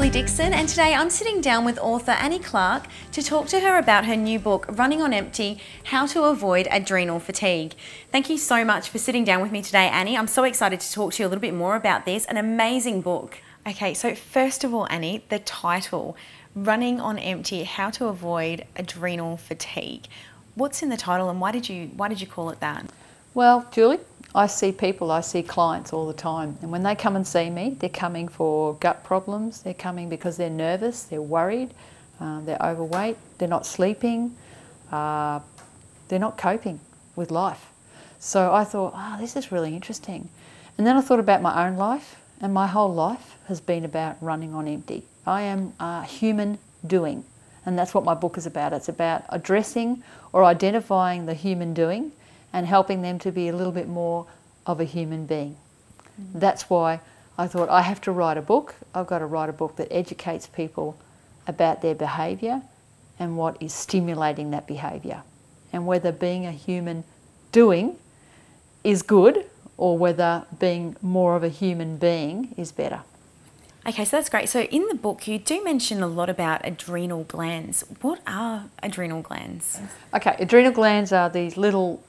Julie Dickson, and today I'm sitting down with author Annie Clark to talk to her about her new book, Running on Empty: How to Avoid Adrenal Fatigue. Thank you so much for sitting down with me today, Annie. I'm so excited to talk to you a little bit more about this, an amazing book. Okay, so first of all, Annie, the title, Running on Empty: How to Avoid Adrenal Fatigue. What's in the title, and why did you call it that? Well, Julie, I see clients all the time, and when they come and see me, they're coming for gut problems, they're coming because they're nervous, they're worried, they're overweight, they're not sleeping, they're not coping with life. So I thought, this is really interesting. And then I thought about my own life, and my whole life has been about running on empty. I am a human doing, and that's what my book is about. It's about addressing or identifying the human doing and helping them to be a little bit more of a human being. That's why I thought I have to write a book. I've got to write a book that educates people about their behaviour and what is stimulating that behaviour, and whether being a human doing is good or whether being more of a human being is better. Okay, so that's great. So in the book, you do mention a lot about adrenal glands. What are adrenal glands? Okay, adrenal glands are these little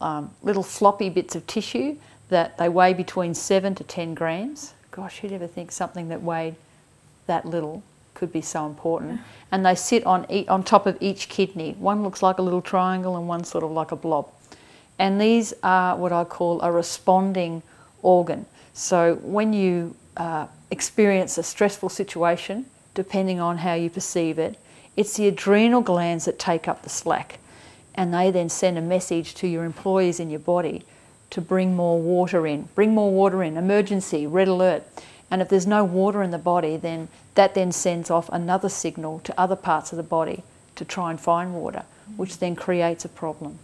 floppy bits of tissue that they weigh between 7 to 10 grams. Gosh, who'd ever think something that weighed that little could be so important? And they sit on top of each kidney. One looks like a little triangle and one sort of like a blob. And these are what I call a responding organ. So when you experience a stressful situation, depending on how you perceive it, it's the adrenal glands that take up the slack, and they then send a message to your employees in your body to bring more water in. Bring more water in, emergency, red alert. And if there's no water in the body, then that then sends off another signal to other parts of the body to try and find water, which then creates a problem.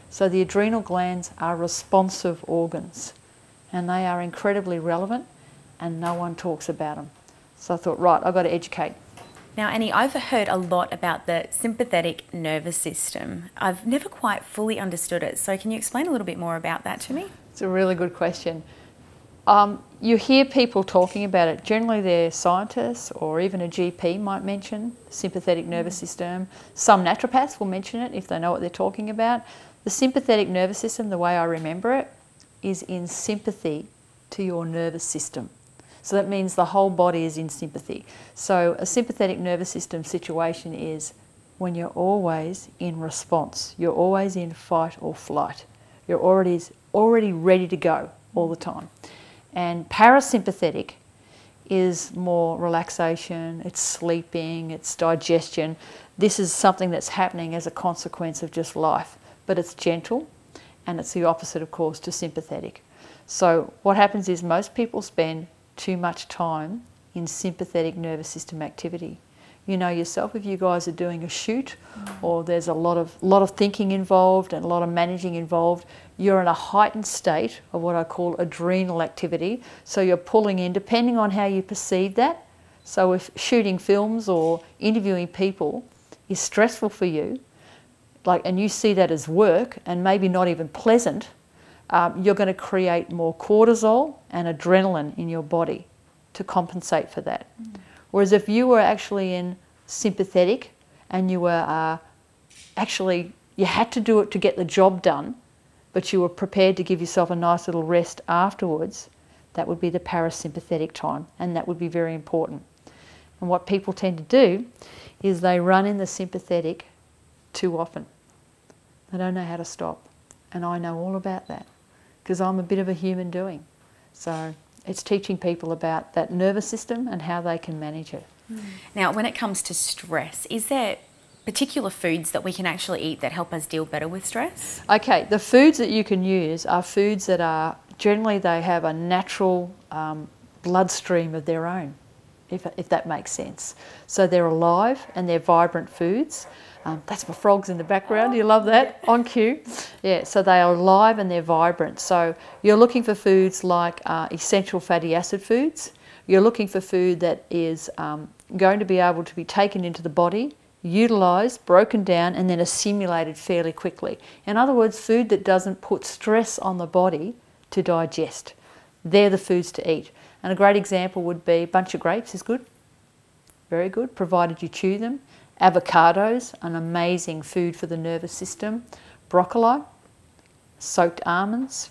So the adrenal glands are responsive organs, and they are incredibly relevant, and no one talks about them. So I thought, right, I've got to educate. Now, Annie, I've heard a lot about the sympathetic nervous system. I've never quite fully understood it. So can you explain a little bit more about that to me? It's a really good question. You hear people talking about it. Generally, they're scientists, or even a GP might mention sympathetic nervous system. Some naturopaths will mention it if they know what they're talking about. The sympathetic nervous system, the way I remember it, is in sympathy to your nervous system. So that means the whole body is in sympathy. So a sympathetic nervous system situation is when you're always in response. You're always in fight or flight. You're already ready to go all the time. And parasympathetic is more relaxation, it's sleeping, it's digestion. This is something that's happening as a consequence of just life. But it's gentle, and it's the opposite, of course, to sympathetic. So what happens is most people spend too much time in sympathetic nervous system activity. You know yourself, if you guys are doing a shoot or there's a lot of thinking involved and a lot of managing involved, you're in a heightened state of what I call adrenal activity. So you're pulling in, depending on how you perceive that. So if shooting films or interviewing people is stressful for you, and you see that as work and maybe not even pleasant, you're going to create more cortisol and adrenaline in your body to compensate for that. Whereas if you were actually in sympathetic and you were you had to do it to get the job done, but you were prepared to give yourself a nice little rest afterwards, that would be the parasympathetic time, and that would be very important. And what people tend to do is they run in the sympathetic too often. They don't know how to stop. And I know all about that, because I'm a bit of a human doing. So it's teaching people about that nervous system and how they can manage it. Now, when it comes to stress, is there particular foods that we can actually eat that help us deal better with stress? Okay, the foods that you can use are foods that are, generally they have a natural bloodstream of their own, if that makes sense. So they're alive and they're vibrant foods. That's my frogs in the background. You love that? On cue. Yeah, so they are alive and they're vibrant. So you're looking for foods like essential fatty acid foods. You're looking for food that is going to be able to be taken into the body, utilised, broken down, and then assimilated fairly quickly. In other words, food that doesn't put stress on the body to digest. They're the foods to eat. And a great example would be a bunch of grapes is good. very good, provided you chew them. Avocados, an amazing food for the nervous system. Broccoli, soaked almonds.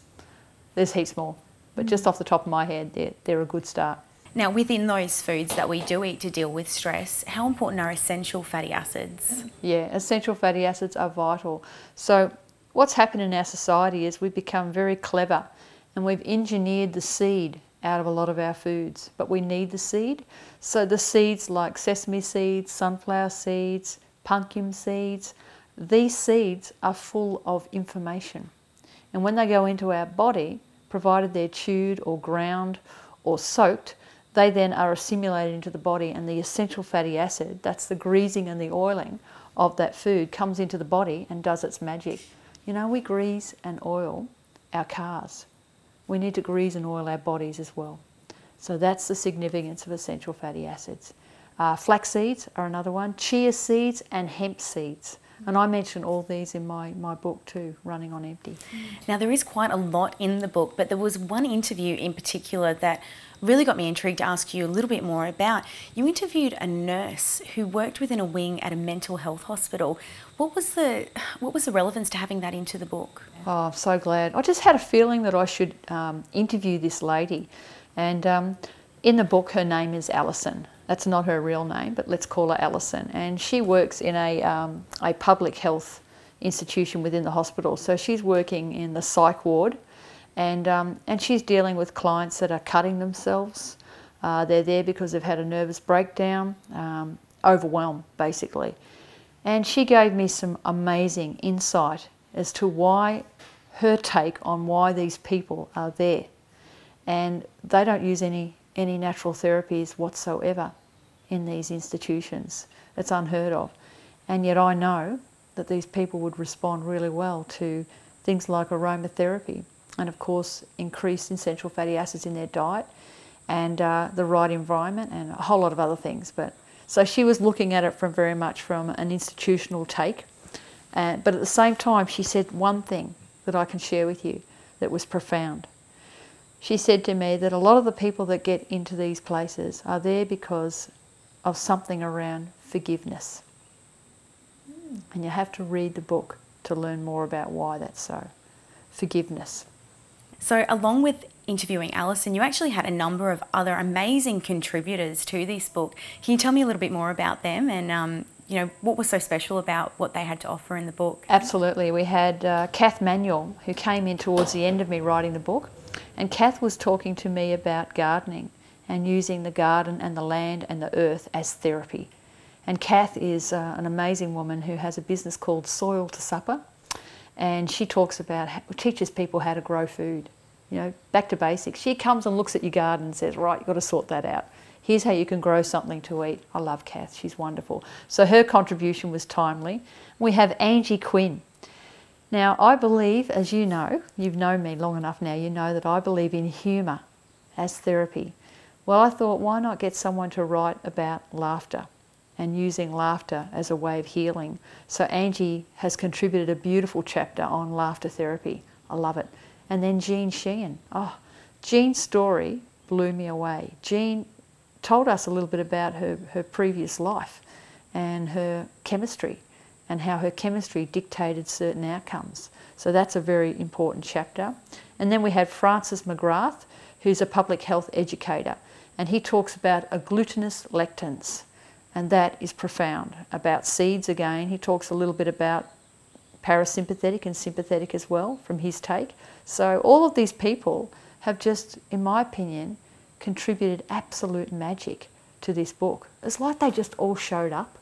There's heaps more, but just off the top of my head, they're a good start. Now, within those foods that we do eat to deal with stress, how important are essential fatty acids? Yeah, essential fatty acids are vital. So what's happened in our society is we've become very clever and we've engineered the seed out of a lot of our foods, but we need the seed. So the seeds like sesame seeds, sunflower seeds, pumpkin seeds, these seeds are full of information. And when they go into our body, provided they're chewed or ground or soaked, they then are assimilated into the body, and the essential fatty acid, that's the greasing and the oiling of that food, comes into the body and does its magic. You know, we grease and oil our cars. We need to grease and oil our bodies as well. So that's the significance of essential fatty acids. Flax seeds are another one, chia seeds and hemp seeds. And I mention all these in my book too, Running on Empty. Now, there is quite a lot in the book, but there was one interview in particular that really got me intrigued to ask you a little bit more about. You interviewed a nurse who worked within a wing at a mental health hospital. What was the relevance to having that into the book? Oh, I'm so glad. I just had a feeling that I should interview this lady. And in the book, her name is Alison. That's not her real name, but let's call her Alison. And she works in a public health institution within the hospital. So she's working in the psych ward, and she's dealing with clients that are cutting themselves. They're there because they've had a nervous breakdown, overwhelmed basically. And she gave me some amazing insight as to why, her take on why these people are there. And they don't use any natural therapies whatsoever in these institutions. It's unheard of. And yet I know that these people would respond really well to things like aromatherapy and of course increased essential fatty acids in their diet and the right environment and a whole lot of other things. So she was looking at it very much from an institutional take. But at the same time she said one thing that I can share with you that was profound. She said to me that a lot of the people that get into these places are there because of something around forgiveness. And you have to read the book to learn more about why that's so. Forgiveness. So along with interviewing Alison, you actually had a number of other amazing contributors to this book. Can you tell me a little bit more about them and you know, what was so special about what they had to offer in the book? Absolutely. We had Kath Manuel, who came in towards the end of me writing the book. And Kath was talking to me about gardening and using the garden and the land and the earth as therapy. And Kath is an amazing woman who has a business called Soil to Supper. And she talks about, teaches people how to grow food. You know, back to basics. She comes and looks at your garden and says, right, you've got to sort that out. Here's how you can grow something to eat. I love Kath, she's wonderful. So her contribution was timely. We have Angie Quinn. Now, I believe, as you know, you've known me long enough now, you know that I believe in humour as therapy. Well, I thought, why not get someone to write about laughter and using laughter as a way of healing? So Angie has contributed a beautiful chapter on laughter therapy. I love it. And then Jean Sheehan. Oh, Jean's story blew me away. Jean told us a little bit about her previous life and her chemistry and how her chemistry dictated certain outcomes. So that's a very important chapter. And then we had Francis McGrath, who's a public health educator, and he talks about agglutinous lectins, and that is profound. About seeds again, he talks a little bit about parasympathetic and sympathetic as well from his take. So all of these people have just, in my opinion, contributed absolute magic to this book. It's like they just all showed up.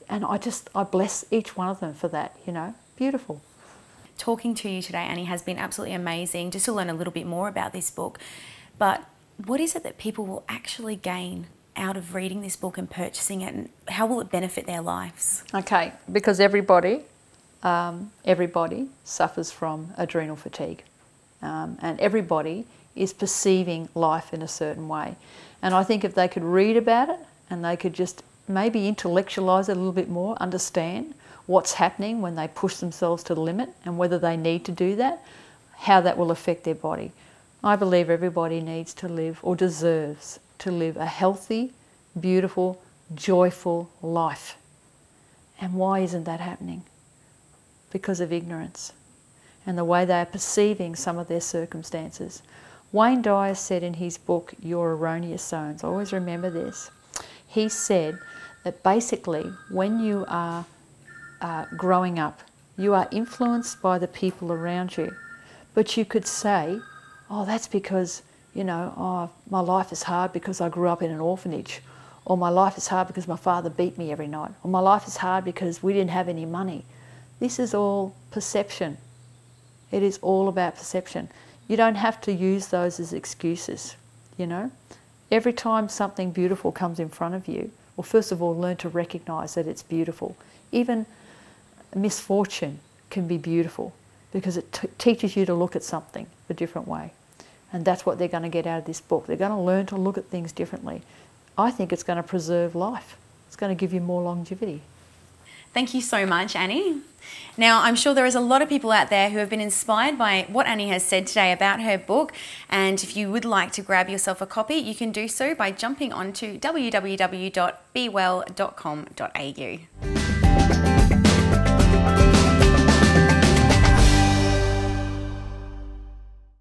And I bless each one of them for that, you know. Beautiful. Talking to you today, Annie, has been absolutely amazing just to learn a little bit more about this book. But what is it that people will actually gain out of reading this book and purchasing it, and how will it benefit their lives? Okay, because everybody suffers from adrenal fatigue, and everybody is perceiving life in a certain way. And I think if they could read about it and they could just maybe intellectualise it a little bit more, understand what's happening when they push themselves to the limit and whether they need to do that, how that will affect their body. I believe everybody needs to live, or deserves to live, a healthy, beautiful, joyful life. And why isn't that happening? Because of ignorance and the way they are perceiving some of their circumstances. Wayne Dyer said in his book, Your Erroneous Zones, I always remember this, he said that basically when you are growing up, you are influenced by the people around you. But you could say, oh, that's because, you know, oh, my life is hard because I grew up in an orphanage, or my life is hard because my father beat me every night, or my life is hard because we didn't have any money. This is all perception. It is all about perception. You don't have to use those as excuses, you know. Every time something beautiful comes in front of you, well, first of all, learn to recognise that it's beautiful. Even misfortune can be beautiful because it teaches you to look at something a different way. And that's what they're going to get out of this book. They're going to learn to look at things differently. I think it's going to preserve life. It's going to give you more longevity. Thank you so much, Annie. Now, I'm sure there is a lot of people out there who have been inspired by what Annie has said today about her book. And if you would like to grab yourself a copy, you can do so by jumping onto www.bewell.com.au.